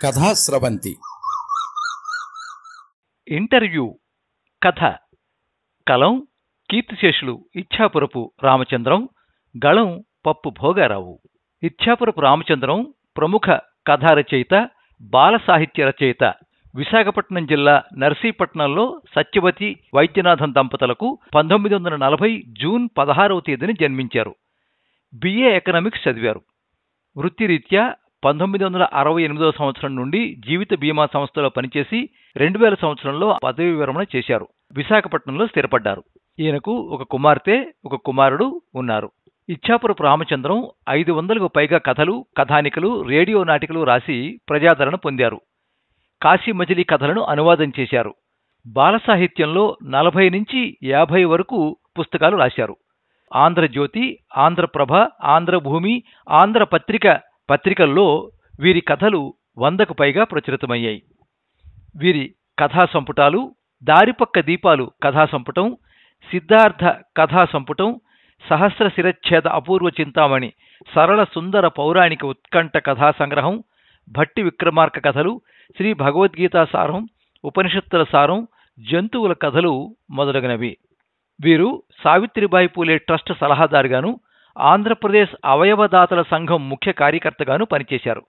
Kathasravanthi interview కథ కలం కీర్తిశేషులు ఇచ్ఛాపురపు రామచంద్రం, గళం పప్పు భోగారావు. ఇచ్ఛాపురపు రామచంద్రం ప్రముఖ కథా రచయిత, బాల సాహిత్య రచయిత. విశాఖపట్నం జిల్లా నర్సీపట్నంలో సత్యవతి వైద్యనాథన్ దంపతులకు 1940 జూన్ 16వ తేదీన జన్మించారు. బిఏ ఎకనామిక్స్ చదివారు. వృత్తిరీత్యా 1968వ సంవత్సరం నుండి జీవిత బీమా సంస్థలో పనిచేసి 2000 సంవత్సరంలో పదవీ విరమణ చేశారు. విశాఖపట్నంలో స్థిరపడ్డారు. ఈయనకు ఒక కుమార్తె, ఒక కుమారుడు ఉన్నారు. ఇచ్ఛాపురపు రామచంద్రం 500కు పైగా కథలు, కథానికలు, రేడియో నాటికలు రాసి ప్రజాదరణ పొందారు. కాశీ మజిలీ కథలను అనువాదం చేశారు. బాల సాహిత్యంలో 40 నుంచి 50 వరకు పుస్తకాలు రాశారు. ఆంధ్రజ్యోతి, ఆంధ్రప్రభ, ఆంధ్రభూమి, ఆంధ్రపత్రిక పత్రికల్లో వీరి కథలు 100కు పైగా ప్రచురితమయ్యాయి. వీరి కథా సంపుటాలు దారిపక్క దీపాలు కథా సంపుటం, సిద్ధార్థ కథా సంపుటం, సహస్ర శిరచ్ఛేద అపూర్వ చింతామణి సరళ సుందర పౌరాణిక ఉత్కంఠ కథా సంగ్రహం, భట్టి విక్రమార్క కథలు, శ్రీ భగవద్గీతా సారం, ఉపనిషత్తుల సారం, జంతువుల కథలు మొదలగునవి. వీరు సావిత్రిబాయి పూలే ట్రస్ట్ సలహాదారుగాను, ఆంధ్రప్రదేశ్ అవయవదాతల సంఘం ముఖ్య కార్యకర్తగాను పనిచేశారు.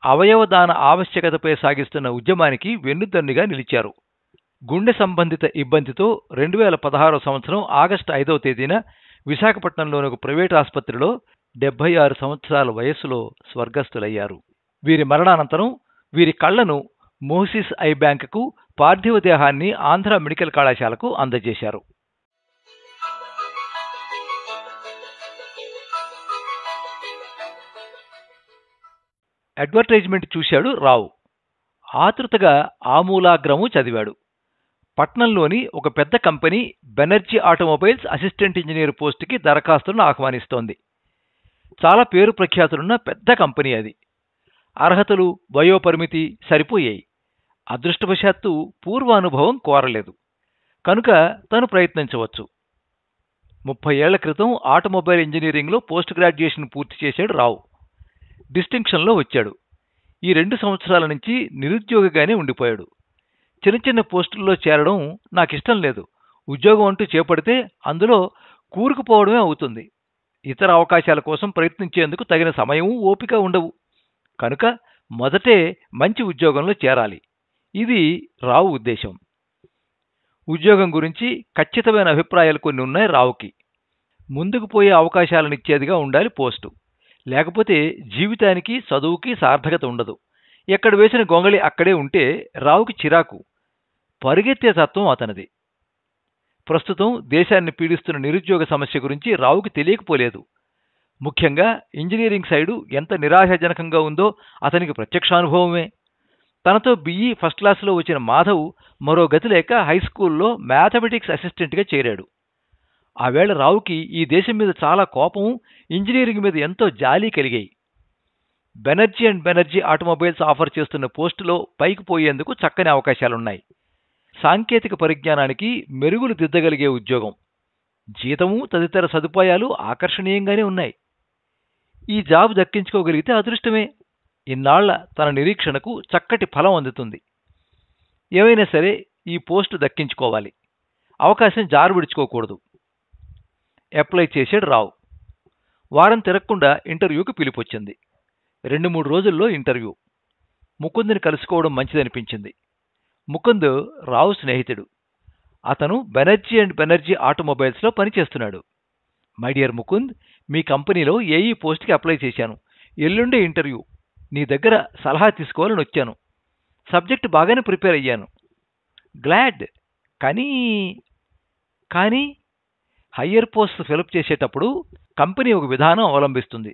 అవయవదాన ఆవశ్యకతపై సాగిస్తున్న ఉద్యమానికి వెన్నుదన్నుగా నిలిచారు. గుండె సంబంధిత ఇబ్బందితో 2016 సంవత్సరం ఆగస్టు 5వ తేదీన విశాఖపట్నంలోని ఒక ప్రైవేటు ఆసుపత్రిలో 76 సంవత్సరాల వయస్సులో స్వర్గస్థులయ్యారు. వీరి మరణానంతరం వీరి కళ్లను మోసిస్ ఐ బ్యాంకుకు, పార్థివ దేహాన్ని ఆంధ్ర మెడికల్ కళాశాలకు అందజేశారు. అడ్వర్టైజ్మెంట్ చూశాడు రావు. ఆతృతగా ఆమూలాగ్రము చదివాడు. పట్నంలోని ఒక పెద్ద company Banerjee automobiles assistant engineer పోస్టుకి దరఖాస్తులను ఆహ్వానిస్తోంది. చాలా పేరు ప్రఖ్యాతులున్న పెద్ద కంపెనీ అది. అర్హతలు, వయోపరిమితి సరిపోయాయి. అదృష్టవశాత్తు పూర్వానుభవం కోరలేదు కనుక తను ప్రయత్నించవచ్చు. 30 ఏళ్ల క్రితం ఆటోమొబైల్ ఇంజనీరింగ్లో పోస్ట్ గ్రాడ్యుయేషన్ పూర్తి చేశాడు రావు. డిస్టింక్షన్లో వచ్చాడు. ఈ 2 సంవత్సరాల నుంచి నిరుద్యోగిగానే ఉండిపోయాడు. చిన్న చిన్న పోస్టుల్లో చేరడం నాకిష్టం లేదు. ఉద్యోగం అంటూ చేపడితే అందులో కూరుకుపోవడమే అవుతుంది. ఇతర అవకాశాల కోసం ప్రయత్నించేందుకు తగిన సమయం, ఓపిక ఉండవు. కనుక మొదటే మంచి ఉద్యోగంలో చేరాలి. ఇది రావు ఉద్దేశం. ఉద్యోగం గురించి ఖచ్చితమైన అభిప్రాయాలు కొన్ని ఉన్నాయి రావుకి. ముందుకు పోయే అవకాశాలనిచ్చేదిగా ఉండాలి పోస్టు. లేకపోతే జీవితానికి, చదువుకి సార్థకత ఉండదు. ఎక్కడ వేసిన గొంగళి అక్కడే ఉంటే రావుకి చిరాకు. పరుగెత్తే తత్వం అతనిది. ప్రస్తుతం దేశాన్ని పీడిస్తున్న నిరుద్యోగ సమస్య గురించి రావుకి తెలియకపోలేదు. ముఖ్యంగా ఇంజనీరింగ్ సైడు ఎంత నిరాశాజనకంగా ఉందో అతనికి ప్రత్యక్షానుభవమే. తనతో బిఈ ఫస్ట్ క్లాసులో వచ్చిన మాధవ్ మరో గతి లేక హైస్కూల్లో మ్యాథమెటిక్స్ అసిస్టెంట్గా చేరాడు. ఆవేళ రావుకి ఈ దేశం మీద చాలా కోపం, ఇంజనీరింగ్ మీద ఎంతో జాలి కలిగాయి. Banerjee and Banerjee automobiles offer చేస్తున్న పోస్టులో పైకి పోయేందుకు చక్కని అవకాశాలున్నాయి. సాంకేతిక పరిజ్ఞానానికి మెరుగులు దిద్దగలిగే ఉద్యోగం, జీతము తదితర సదుపాయాలు ఆకర్షణీయంగానే ఉన్నాయి. ఈ జాబ్ దక్కించుకోగలిగితే అదృష్టమే. ఇన్నాళ్ల తన నిరీక్షణకు చక్కటి ఫలం అందుతుంది. ఏమైనా సరే ఈ పోస్టు దక్కించుకోవాలి. అవకాశం జారువిడుచుకోకూడదు. అప్లై చేశాడు రావు. వారం తిరగకుండా ఇంటర్వ్యూకి పిలుపొచ్చింది. 2-3 రోజుల్లో ఇంటర్వ్యూ. ముకుంద్ని కలుసుకోవడం మంచిదనిపించింది. ముకుంద్ రావు స్నేహితుడు. అతను బెనర్జీ అండ్ బెనర్జీ ఆటోమొబైల్స్లో పనిచేస్తున్నాడు. మై డియర్ ముకుంద్, మీ కంపెనీలో ఏఈ పోస్ట్కి అప్లై చేశాను. ఎల్లుండే ఇంటర్వ్యూ. నీ దగ్గర సలహా తీసుకోవాలని వచ్చాను. సబ్జెక్ట్ బాగానే ప్రిపేర్ అయ్యాను. గ్లాడ్. కానీ హయ్యర్ పోస్ట్ ఫిలప్ చేసేటప్పుడు కంపెనీ ఒక విధానం అవలంబిస్తుంది.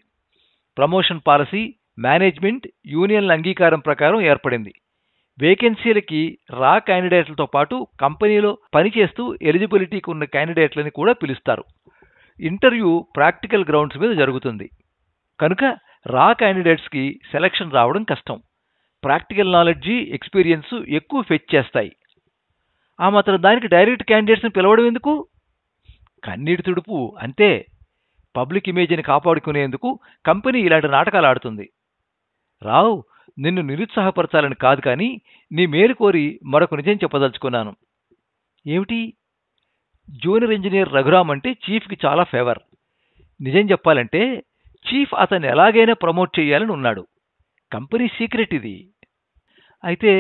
ప్రమోషన్ పాలసీ, మేనేజ్మెంట్, యూనియన్ల అంగీకారం ప్రకారం ఏర్పడింది. వేకెన్సీలకి రా క్యాండిడేట్లతో పాటు కంపెనీలో పనిచేస్తూ ఎలిజిబిలిటీకి ఉన్న క్యాండిడేట్లని కూడా పిలుస్తారు. ఇంటర్వ్యూ ప్రాక్టికల్ గ్రౌండ్స్ మీద జరుగుతుంది. కనుక రా క్యాండిడేట్స్కి సెలక్షన్ రావడం కష్టం. ప్రాక్టికల్ నాలెడ్జి, ఎక్స్పీరియన్స్ ఎక్కువ ఫెచ్ చేస్తాయి. ఆ మాత్రం దానికి డైరెక్ట్ క్యాండిడేట్స్ని పిలవడం ఎందుకు? కన్నీటి తుడుపు అంతే. పబ్లిక్ ఇమేజ్ని కాపాడుకునేందుకు కంపెనీ ఇలాంటి నాటకాలు ఆడుతుంది. రావు, నిన్ను నిరుత్సాహపరచాలని కాదు కానీ నీ మేలు కోరి మరొక నిజం చెప్పదలుచుకున్నాను. ఏమిటి? జూనియర్ ఇంజనీర్ రఘురామ్ అంటే చీఫ్కి చాలా ఫేవర్. నిజం చెప్పాలంటే చీఫ్ అతన్ని ఎలాగైనా ప్రమోట్ చేయాలని ఉన్నాడు. కంపెనీ సీక్రెట్ ఇది. అయితే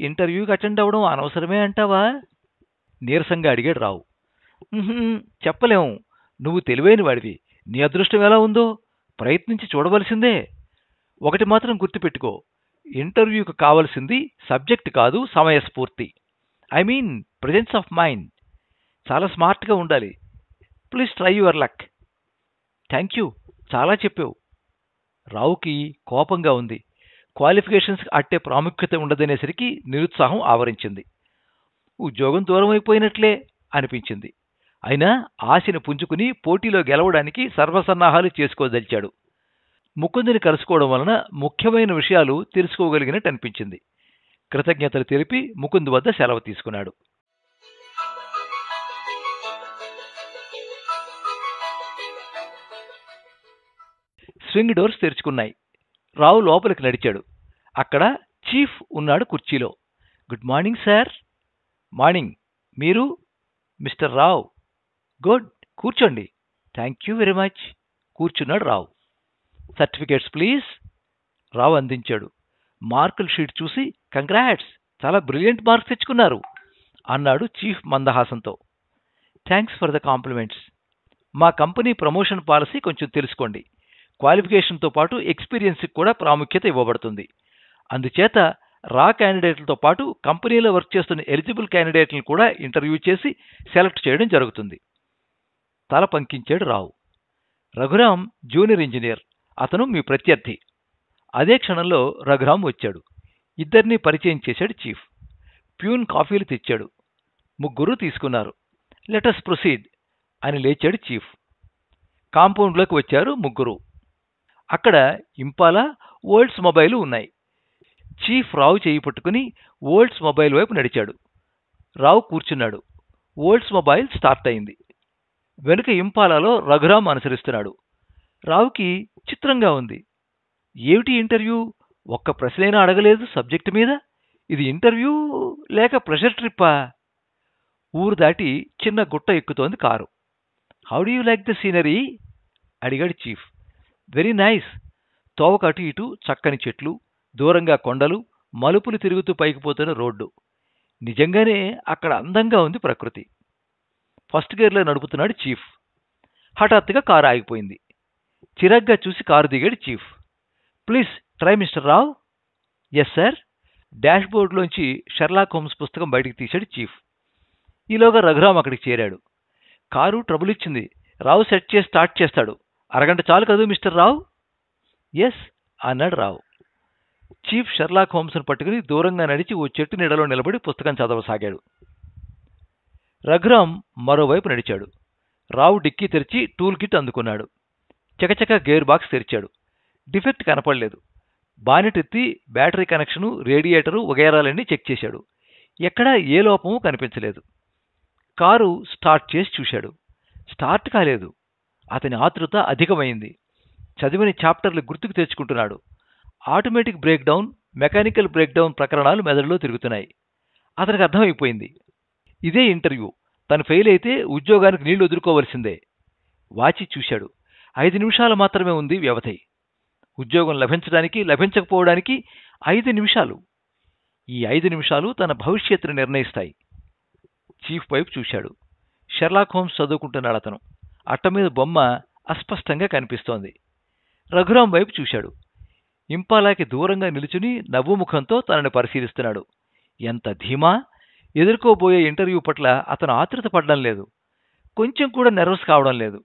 ఇంటర్వ్యూకి అటెండ్ అవ్వడం అనవసరమే అంటావా? నీరసంగా అడిగాడు రావు. చెప్పలేం. నువ్వు తెలివైన వాడివి. నీ అదృష్టం ఎలా ఉందో ప్రయత్నించి చూడవలసిందే. ఒకటి మాత్రం గుర్తుపెట్టుకో, ఇంటర్వ్యూకి కావలసింది సబ్జెక్ట్ కాదు, సమయస్ఫూర్తి. I mean presence of mind. చాలా స్మార్ట్గా ఉండాలి. Please try your luck. Thank you, చాలా చెప్పావు. రావుకి కోపంగా ఉంది. క్వాలిఫికేషన్స్ అట్టే ప్రాముఖ్యత ఉండదనేసరికి నిరుత్సాహం ఆవరించింది. ఉద్యోగం దూరం అయిపోయినట్లే అనిపించింది. అయినా ఆశను పుంజుకుని పోటీలో గెలవడానికి సర్వసన్నాహాలు చేసుకోదలిచాడు. ముకుందుని కలుసుకోవడం వలన ముఖ్యమైన విషయాలు తెలుసుకోగలిగినట్టు అనిపించింది. కృతజ్ఞతలు తెలిపి ముకుందు వద్ద సెలవు తీసుకున్నాడు. Swing doors తెరుచుకున్నాయి. రావు లోపలికి నడిచాడు. అక్కడ చీఫ్ ఉన్నాడు కుర్చీలో. Good morning sir. మార్నింగ్. మీరు? మిస్టర్ రావ్. గుడ్, కూర్చోండి. Thank you very much. కూర్చున్నాడు రావు. Certificates please. రావు అందించాడు. మార్కుల షీట్ చూసి కంగ్రాట్స్, చాలా బ్రిలియంట్ మార్క్స్ తెచ్చుకున్నారు అన్నాడు చీఫ్ మందహాసంతో. Thanks for the compliments. మా కంపెనీ ప్రమోషన్ పాలసీ కొంచెం తెలుసుకోండి. క్వాలిఫికేషన్తో పాటు ఎక్స్పీరియన్స్కి కూడా ప్రాముఖ్యత ఇవ్వబడుతుంది. అందుచేత రా క్యాండిడేట్లతో పాటు కంపెనీలో వర్క్ చేస్తున్న ఎలిజిబుల్ క్యాండిడేట్లను కూడా ఇంటర్వ్యూ చేసి సెలెక్ట్ చేయడం జరుగుతుంది. తల పంకించాడు రావు. Raghuram junior engineer. అతను మీ ప్రత్యర్థి. అదే క్షణంలో రఘురామ్ వచ్చాడు. ఇద్దరినీ పరిచయం చేశాడు చీఫ్. ప్యూన్ కాఫీలు తెచ్చాడు. ముగ్గురు తీసుకున్నారు. లెటస్ ప్రొసీడ్ అని లేచాడు చీఫ్. కాంపౌండ్లోకి వచ్చారు ముగ్గురు. అక్కడ ఇంపాలా, ఓల్డ్స్ మొబైల్ ఉన్నాయి. చీఫ్ రావు చేయి పట్టుకుని ఓల్డ్స్ మొబైల్ వైపు నడిచాడు. రావు కూర్చున్నాడు. ఓల్డ్స్ మొబైల్ స్టార్ట్ అయింది. వెనుక ఇంపాలాలో రఘురామ్ అనుసరిస్తున్నాడు. రావుకి చిత్రంగా ఉంది. ఏమిటి ఇంటర్వ్యూ? ఒక్క ప్రశ్నైనా అడగలేదు సబ్జెక్టు మీద. ఇది ఇంటర్వ్యూ లేక ప్రెషర్ ట్రిప్పా? ఊరు దాటి చిన్న గుట్ట ఎక్కుతోంది car. How do you like the scenery? అడిగాడు చీఫ్. Very nice. తోవకు అటు ఇటు చక్కని చెట్లు, దూరంగా కొండలు, మలుపులు తిరుగుతూ పైకి పోతున్న రోడ్డు. నిజంగానే అక్కడ అందంగా ఉంది ప్రకృతి. ఫస్ట్ గేర్లో నడుపుతున్నాడు చీఫ్. హఠాత్తుగా కారు ఆగిపోయింది. చిరాగ్గా చూసి కారు దిగాడు chief. Please try mister Rao. Yes sir. Dash బోర్డులోంచి షెర్లాక్ హోమ్స్ పుస్తకం బయటికి తీశాడు చీఫ్. ఈలోగా రఘురామ్ అక్కడికి చేరాడు. కారు ట్రబుల్ ఇచ్చింది. రావు సెట్ చేసి స్టార్ట్ చేస్తాడు. అరగంట చాలు కదూ మిస్టర్ రావ్. ఎస్ అన్నాడు రావు. చీఫ్ షెర్లాక్ హోమ్స్ను పట్టుకుని దూరంగా నడిచి ఓ చెట్టు నీడలో నిలబడి పుస్తకం చదవసాగాడు. రఘురామ్ మరోవైపు నడిచాడు. రావు డిక్కీ తెరిచి టూల్ కిట్ అందుకున్నాడు. చకచక గేర్ బాక్స్ తెరిచాడు. డిఫెక్ట్ కనపడలేదు. బానెట్ ఎత్తి బ్యాటరీ కనెక్షను, రేడియేటరు వగైరాలన్నీ చెక్ చేశాడు. ఎక్కడా ఏ లోపమూ కనిపించలేదు. కారు స్టార్ట్ చేసి చూశాడు. స్టార్ట్ కాలేదు. అతని ఆతృత అధికమైంది. చదివిన చాప్టర్లు గుర్తుకు తెచ్చుకుంటున్నాడు. ఆటోమేటిక్ బ్రేక్డౌన్, మెకానికల్ బ్రేక్డౌన్ ప్రకరణాలు మెదడులో తిరుగుతున్నాయి. అతనికి అర్థమైపోయింది. ఇదే ఇంటర్వ్యూ. తను ఫెయిల్ అయితే ఉద్యోగానికి నీళ్లు వదులుకోవలసిందే. వాచి చూశాడు. 5 నిమిషాలు మాత్రమే ఉంది వ్యవధి. ఉద్యోగం లభించడానికి, లభించకపోవడానికి 5 నిమిషాలు. ఈ 5 నిమిషాలు తన భవిష్యత్తును నిర్ణయిస్తాయి. చీఫ్ వైపు చూశాడు. షెర్లాక్ హోమ్స్ చదువుకుంటున్నాడు అతను. అట్ట మీద బొమ్మ అస్పష్టంగా కనిపిస్తోంది. రఘురామ్ వైపు చూశాడు. ఇంపాలాకి దూరంగా నిలుచుని నవ్వుముఖంతో తనని పరిశీలిస్తున్నాడు. ఎంత ధీమా! ఎదుర్కోబోయే ఇంటర్వ్యూ పట్ల అతను ఆతృత పడడం లేదు. కొంచెం కూడా నెర్వస్ కావడం లేదు.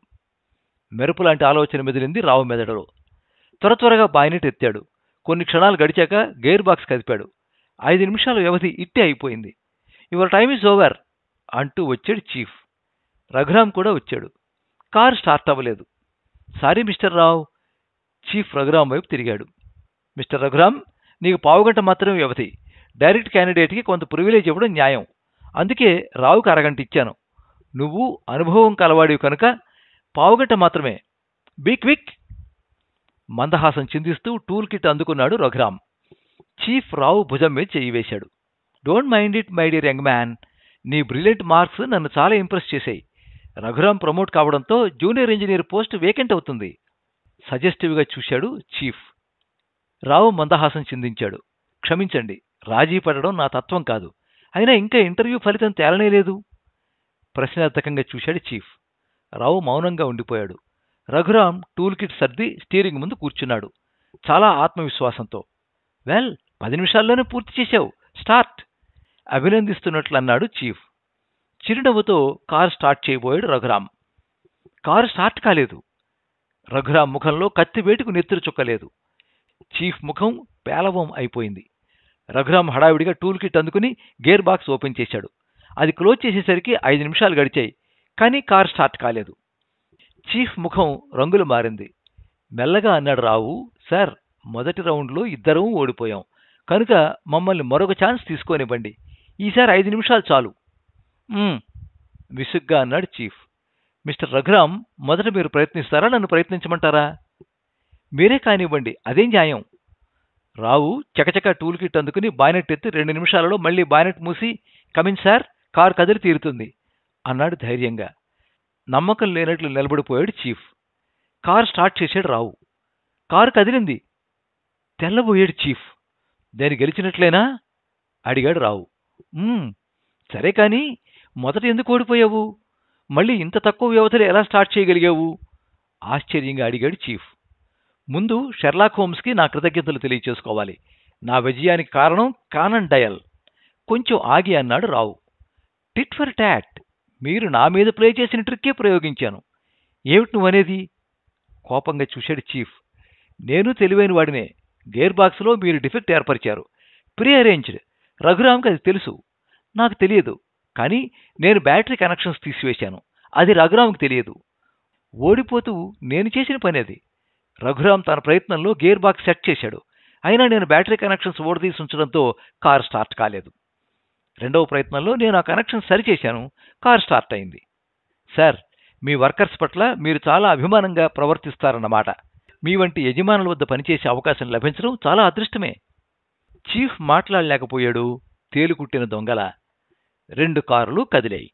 మెరుపులాంటి ఆలోచన మెదిలింది రావు మెదడులో. త్వరగా బాయినెట్ ఎత్తాడు. కొన్ని క్షణాలు గడిచాక గేర్ బాక్స్ కదిపాడు. 5 నిమిషాల వ్యవధి ఇట్టే అయిపోయింది. యువర్ టైమ్ ఈజ్ ఓవర్ అంటూ వచ్చాడు చీఫ్. రఘురామ్ కూడా వచ్చాడు. కారు స్టార్ట్ అవ్వలేదు. Sorry mister Rao. Chief Raghuram వైపు తిరిగాడు. మిస్టర్ రఘురామ్, నీకు పావుగంట మాత్రమే వ్యవధి. డైరెక్ట్ క్యాండిడేట్కి కొంత ప్రివిలేజ్ ఇవ్వడం న్యాయం. అందుకే రావుకి అరగంట ఇచ్చాను. నువ్వు అనుభవం కలవాడివి కనుక పావుగంట మాత్రమే. Be quick. మందహాసం చిందిస్తూ టూల్ కిట్ అందుకున్నాడు రఘురామ్. చీఫ్ రావు భుజం మీద చెయ్యి వేశాడు. Don't mind it my dear young man. నీ బ్రిలియంట్ మార్క్స్ నన్ను చాలా ఇంప్రెస్ చేశాయి. రఘురాం ప్రమోట్ కావడంతో జూనియర్ ఇంజనీర్ పోస్ట్ వేకెంట్ అవుతుంది. సజెస్టివ్గా చూశాడు చీఫ్. రావు మందహాసం చిందించాడు. క్షమించండి, రాజీ పడడం నా తత్వం కాదు. అయినా ఇంకా ఇంటర్వ్యూ ఫలితం తేలనేలేదు. ప్రశ్నార్థకంగా చూశాడు చీఫ్. రావు మౌనంగా ఉండిపోయాడు. రఘురాం టూల్ కిట్ సర్ది స్టీరింగ్ ముందు కూర్చున్నాడు, చాలా ఆత్మవిశ్వాసంతో. వెల్, 10 నిమిషాల్లోనే పూర్తి చేశావు, స్టార్ట్ అభినందిస్తున్నట్లు అన్నాడు చీఫ్. చిరునవ్వుతో కారు స్టార్ట్ చేయబోయాడు రఘురాం. కారు స్టార్ట్ కాలేదు. రఘురాం ముఖంలో కత్తి వేటుకు నెత్తురు చుక్కలేదు. చీఫ్ ముఖం పేలవం అయిపోయింది. రఘురాం హడావిడిగా టూల్ కిట్ అందుకుని గేర్ బాక్స్ ఓపెన్ చేశాడు. అది క్లోజ్ చేసేసరికి 5 నిమిషాలు గడిచాయి, కానీ కారు స్టార్ట్ కాలేదు. చీఫ్ ముఖం రంగులు మారింది. మెల్లగా అన్నాడు రావు, సార్, మొదటి రౌండ్లో ఇద్దరం ఓడిపోయాం, కనుక మమ్మల్ని మరొక ఛాన్స్ తీసుకోనివ్వండి. ఈసారి 5 నిమిషాలు చాలు. విసుగ్గా అన్నాడు చీఫ్. మిస్టర్ రఘురాం, మొదట మీరు ప్రయత్నిస్తారా, నన్ను ప్రయత్నించమంటారా? మీరే కానివ్వండి, అదేం న్యాయం. రావు చకచక టూల్ కిట్ అందుకుని బానెట్ ఎత్తి 2 నిమిషాలలో మళ్లీ బానెట్ మూసి, కమిన్ సార్, కారు కదిలి తీరుతుంది అన్నాడు ధైర్యంగా. నమ్మకం లేనట్లు నిలబడిపోయాడు చీఫ్. కారు స్టార్ట్ చేశాడు రావు. కారు కదిలింది. తెల్లబోయాడు చీఫ్. నేను గెలిచినట్లేనా అడిగాడు రావు. సరే, కానీ మొదట ఎందుకు ఓడిపోయావు? మళ్ళీ ఇంత తక్కువ వ్యవధిలో ఎలా స్టార్ట్ చేయగలిగావు? ఆశ్చర్యంగా అడిగాడు చీఫ్. ముందు షెర్లాక్ హోమ్స్కి నా కృతజ్ఞతలు తెలియచేసుకోవాలి. నా విజయానికి కారణం కానన్ డయల్. కొంచెం ఆగి అన్నాడు రావు. Tit for tat. మీరు నా మీద ప్లే చేసిన ట్రిక్కే ప్రయోగించాను. ఏమిటి నువ్వనేది? కోపంగా చూశాడు చీఫ్. నేను తెలివైన వాడినే. గేర్ బాక్స్లో మీరు డిఫెక్ట్ ఏర్పరిచారు. Pre arranged. రఘురాంకి అది తెలుసు, నాకు తెలియదు. కానీ నేను బ్యాటరీ కనెక్షన్స్ తీసివేశాను, అది రఘురాంకి తెలియదు. ఓడిపోతూ నేను చేసిన పని అది. రఘురాం తన ప్రయత్నంలో గేర్ బాక్స్ సెట్ చేశాడు, అయినా నేను బ్యాటరీ కనెక్షన్స్ ఓడదీసి ఉంచడంతో కారు స్టార్ట్ కాలేదు. రెండవ ప్రయత్నంలో నేను ఆ కనెక్షన్ సరిచేశాను, కారు స్టార్ట్ అయింది. సార్, మీ వర్కర్స్ పట్ల మీరు చాలా అభిమానంగా ప్రవర్తిస్తారన్నమాట. మీ వంటి యజమానుల వద్ద పనిచేసే అవకాశం లభించడం చాలా అదృష్టమే. చీఫ్ మాట్లాడలేకపోయాడు. తేలుకుట్టిన దొంగల 2 కారులు కదిలాయి.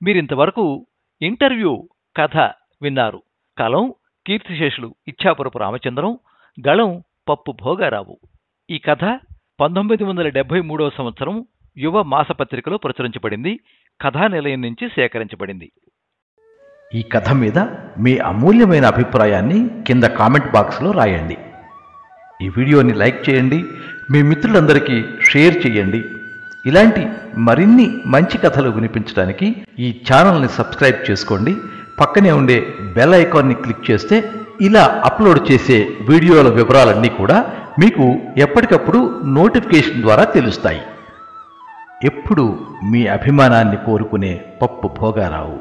మీరింతవరకు ఇంటర్వ్యూ కథ విన్నారు. కలం కీర్తిశేషులు ఇచ్ఛాపురపు రామచంద్రం, గళం పప్పు భోగారావు. ఈ కథ 1973వ సంవత్సరం యువ మాసపత్రికలో ప్రచురించబడింది. కథానిలయం నుంచి సేకరించబడింది. ఈ కథ మీద మీ అమూల్యమైన అభిప్రాయాన్ని కింద కామెంట్ బాక్స్లో రాయండి. ఈ వీడియోని లైక్ చేయండి, మీ మిత్రులందరికీ షేర్ చేయండి. ఇలాంటి మరిన్ని మంచి కథలు వినిపించడానికి ఈ ఛానల్ని సబ్స్క్రైబ్ చేసుకోండి. పక్కనే ఉండే బెల్ ఐకాన్ని క్లిక్ చేస్తే ఇలా అప్లోడ్ చేసే వీడియోల వివరాలన్నీ కూడా మీకు ఎప్పటికప్పుడు నోటిఫికేషన్ ద్వారా తెలుస్తాయి. ఎప్పుడు మీ అభిమానాన్ని కోరుకునే పప్పు భోగారావు.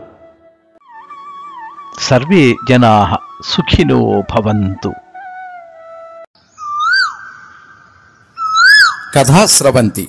సర్వే జనాః సుఖినో భవంతు. కథా స్రవంతి.